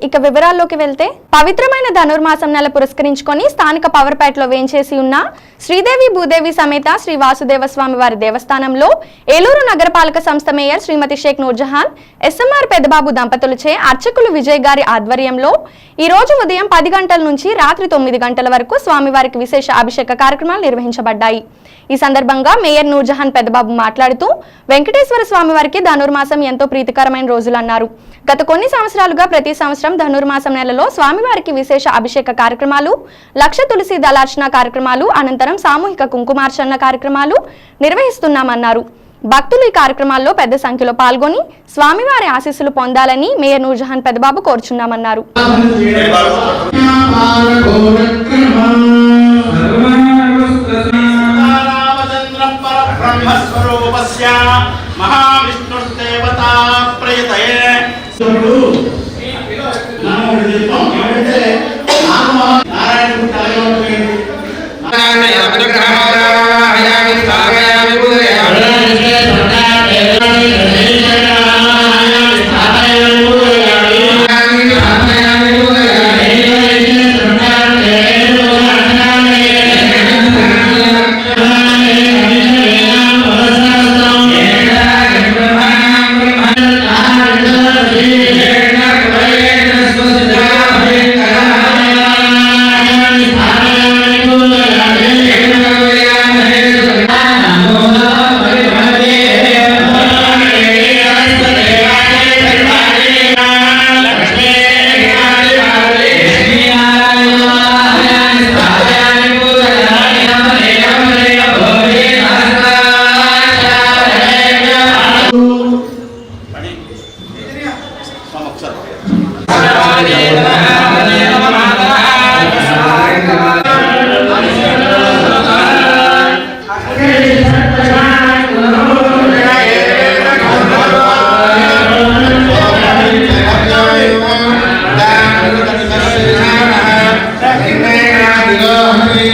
ఇక వివరాల్లోకి వెళ్తే పవిత్రమైన ధనుర్మాసం నెల పురస్కరించుకొని స్థానిక పవర్పేటలో వేంచేసి ఉన్న శ్రీదేవి భూదేవి సమేత శ్రీ వాసుదేవ స్వామి వారి దేవస్థానంలో ఏలూరు నగరపాలక సంస్థ మేయర్ శ్రీమతి షేక్ నూర్జహాన్ ఎస్ఎంఆర్ పెద్దబాబు దంపతులచే అర్చకులు విజయ్ గారి ఆధ్వర్యంలో ఈ రోజు ఉదయం 10 గంటల నుంచి రాత్రి 9 గంటల వరకు స్వామివారికి విశేష అభిషేక కార్యక్రమాలు నిర్వహించబడ్డాయి। ఈ సందర్భంగా మేయర్ నూర్జహాన్ పెద్దబాబు మాట్లాడుతూ వెంకటేశ్వర స్వామి వారికి ధనుర్మాసం ఎంతో ప్రీతికరమైన రోజులు అన్నారు। గత కొన్ని సంవత్సరాలుగా ప్రతి సంవత్సరం ధనుర్మాసం నెలలో స్వామివారికి విశేష అభిషేక కార్యక్రమాలు, లక్ష తులసి దళార్చన కార్యక్రమాలు, అనంతరం సామూహిక కుంకుమార్చన కార్యక్రమాలు నిర్వహిస్తున్నామన్నారు। భక్తులు ఈ కార్యక్రమాల్లో పెద్ద సంఖ్యలో పాల్గొని స్వామివారి ఆశీస్సులు పొందాలని మేయర్ నూర్జహాన్ పెద్దబాబు కోరుచున్నామన్నారు।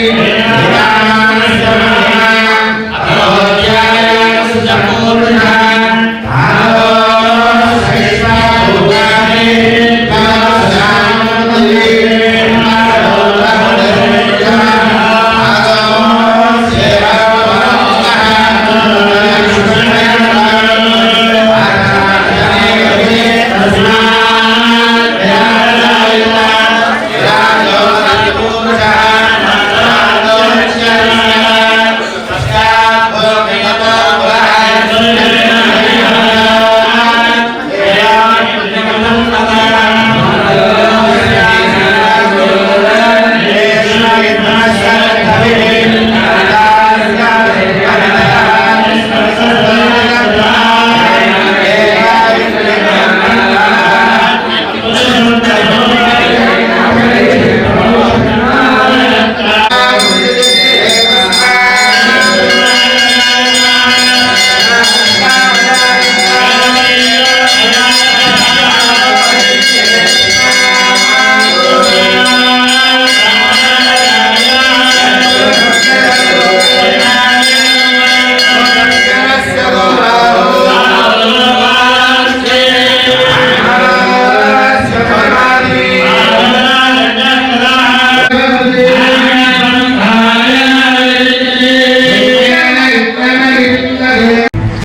Amen.